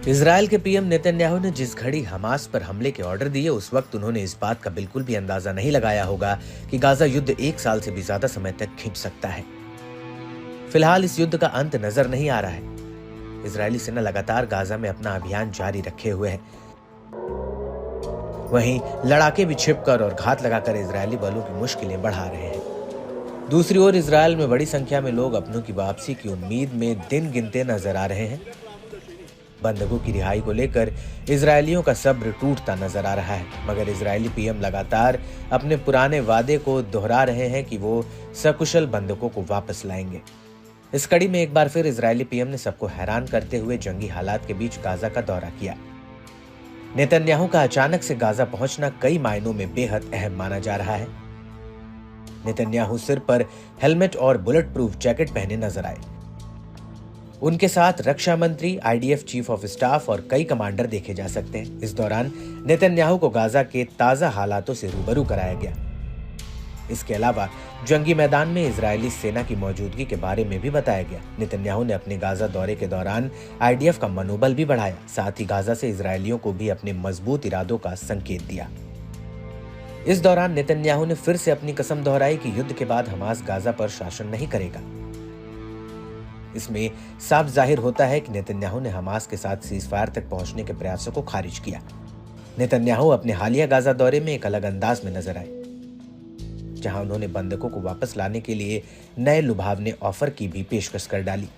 Israel के PM Netanyahu ने जिस घड़ी हमास पर हमले के ऑर्डर दिए, उस वक्त उन्होंने इस बात का बिल्कुल भी अंदाजा नहीं लगाया होगा कि गाजा युद्ध 1 साल से भी ज्यादा समय तक खिंच सकता है। फिलहाल इस युद्ध का अंत नजर नहीं आ रहा है। इजरायली सेना लगातार गाजा में अपना अभियान जारी रखे हुए है। वहीं लड़ाके भी छिपकर और घात लगाकर इजरायली बलों की मुश्किलें बढ़ा रहे हैं। दूसरी ओर इजरायल में बड़ी संख्या में लोग अपनों की वापसी की उम्मीद में दिन गिनते नजर आ रहे हैं। बंधकों की रिहाई को लेकर इजरायलियों का सब्र टूटता नजर आ रहा है, मगर इजरायली पीएम लगातार अपने पुराने वादे को दोहरा रहे हैं कि वो सकुशल बंधकों को वापस लाएंगे। इस कड़ी में एक बार फिर इजरायली पीएम ने सबको हैरान करते हुए जंगी हालात के बीच गाजा का दौरा किया। नेतन्याहू का अचानक से गाजा पहुंचना कई मायनों में बेहद अहम माना जा रहा है। नेतन्याहू सिर पर हेलमेट और बुलेट प्रूफ जैकेट पहने नजर आए। उनके साथ रक्षा मंत्री, आईडीएफ चीफ ऑफ स्टाफ और कई कमांडर देखे जा सकते हैं। इस दौरान नेतन्याहू को गाजा के ताजा हालातों से रूबरू कराया गया। इसके अलावा जंगी मैदान में इजरायली सेना की मौजूदगी के बारे में भी बताया गया। नेतन्याहू ने अपने गाजा दौरे के दौरान आईडीएफ का मनोबल भी बढ़ाया, साथ ही गाजा से इजरायलियों को भी अपने मजबूत इरादों का संकेत दिया। इस दौरान नेतन्याहू ने फिर से अपनी कसम दोहराई कि युद्ध के बाद हमास गाजा पर शासन नहीं करेगा। इसमें साफ जाहिर होता है कि नेतन्याहू ने हमास के साथ सीजफायर तक पहुंचने के प्रयासों को खारिज किया। नेतन्याहू अपने हालिया गाजा दौरे में एक अलग अंदाज में नजर आए, जहां उन्होंने बंधकों को वापस लाने के लिए नए लुभावने ऑफर की भी पेशकश कर डाली।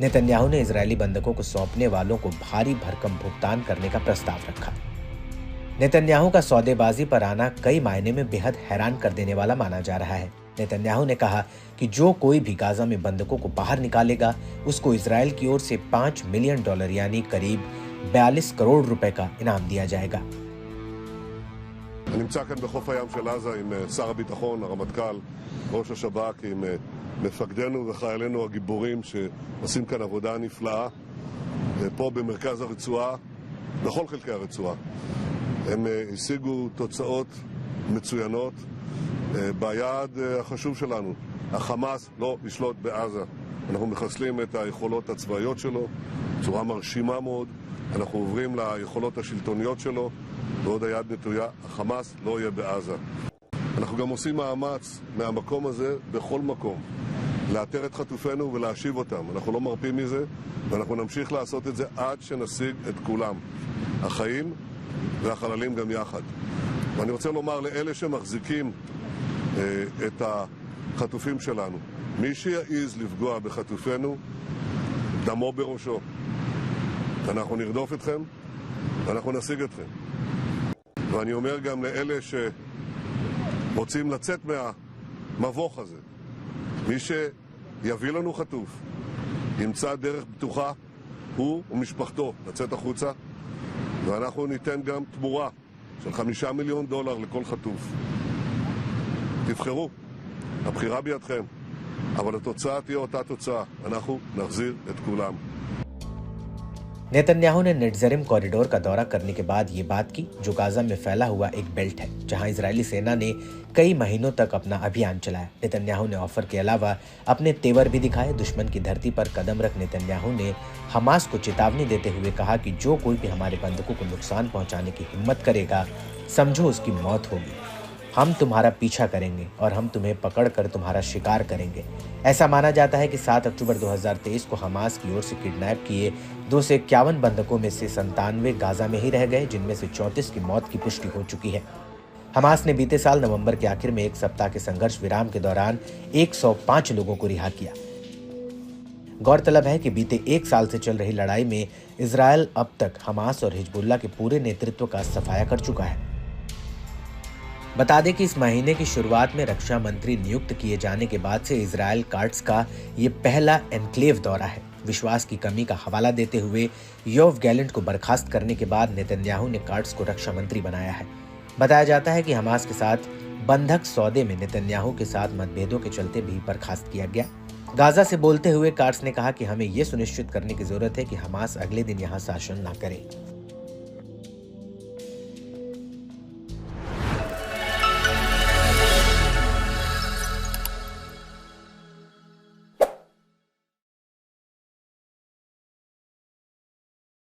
नेतन्याहू ने इजरायली बंधकों को सौंपने वालों को भारी भरकम भुगतान करने का प्रस्ताव रखा। नेतन्याहू का सौदेबाजी पर आना कई मायने में बेहद हैरान कर देने वाला माना जा रहा है। नेतन्याहू ने कहा कि जो कोई भी गाजा में बंधकों को बाहर निकालेगा, उसको इजरायल की ओर से $5 मिलियन यानी करीब 42 करोड़ रुपए का इनाम दिया जाएगा। אני נמצא כאן בחוף הים של עזה עם שר הביטחון, הרמטכ"ל, ראש השב"כ, עם מפקדינו וחיילינו הגיבורים שעושים כאן עבודה נפלאה פה במרכז הרצועה, בכל חלקי הרצועה. הם השיגו תוצאות מצוינות ביעד החשוב שלנו. החמאס לא ישלוט בעזה. אנחנו מחסלים את היכולות הצבאיות שלו בצורה מרשימה מאוד. אנחנו עוברים ליכולות השלטוניות שלו, ועוד היד נטויה, החמאס לא יהיה בעזה. אנחנו גם עושים מאמץ מהמקום הזה בכל מקום לאתר את חטופינו ולהשיב אותם. אנחנו לא מרפים מזה, ואנחנו נמשיך לעשות את זה עד שנשיג את כולם, החיים והחללים גם יחד. ואני רוצה לומר לאלה שמחזיקים את החטופים שלנו, מי שיעז לפגוע בחטופינו, דמו בראשו. אנחנו נרדוף אתכם ואנחנו נשיג אתכם. ואני אומר גם לאלה שרוצים לצאת מהמבוך הזה, מי שיביא לנו חטוף ימצא דרך בטוחה, הוא ומשפחתו, לצאת החוצה, ואנחנו ניתן גם תמורה של $5 מיליון לכל חטוף. תבחרו, הבחירה בידכם, אבל התוצאה תהיה אותה תוצאה, אנחנו נחזיר את כולם. नेतन्याहू ने नेट्ज़रिम कॉरिडोर का दौरा करने के बाद ये बात की, जो गाजा में फैला हुआ एक बेल्ट है, जहां इजरायली सेना ने कई महीनों तक अपना अभियान चलाया। नेतन्याहू ने ऑफर के अलावा अपने तेवर भी दिखाए। दुश्मन की धरती पर कदम रख नेतन्याहू ने हमास को चेतावनी देते हुए कहा कि जो कोई भी हमारे बंधकों को नुकसान पहुंचाने की हिम्मत करेगा, समझो उसकी मौत होगी। हम तुम्हारा पीछा करेंगे और हम तुम्हें पकड़कर तुम्हारा शिकार करेंगे। ऐसा माना जाता है कि 7 अक्टूबर 2023 को हमास की ओर से किडनैप किए 251 बंधकों में से 97 गाजा में ही रह गए, जिनमें से 34 की मौत की पुष्टि हो चुकी है। हमास ने बीते साल नवंबर के आखिर में एक सप्ताह के संघर्ष विराम के दौरान 105 लोगों को रिहा किया। गौरतलब है कि बीते 1 साल से चल रही लड़ाई में इजरायल अब तक हमास और हिजबुल्लाह के पूरे नेतृत्व का सफाया कर चुका है। बता दें कि इस महीने की शुरुआत में रक्षा मंत्री नियुक्त किए जाने के बाद से इजरायल कार्ड्स का ये पहला एनक्लेव दौरा है। विश्वास की कमी का हवाला देते हुए योव गैलेंट को बर्खास्त करने के बाद नेतन्याहू ने कार्ड्स को रक्षा मंत्री बनाया है। बताया जाता है कि हमास के साथ बंधक सौदे में नेतन्याहू के साथ मतभेदों के चलते भी बर्खास्त किया गया। गाजा से बोलते हुए कार्ड्स ने कहा कि हमें यह सुनिश्चित करने की जरूरत है कि हमास अगले दिन यहां शासन न करे।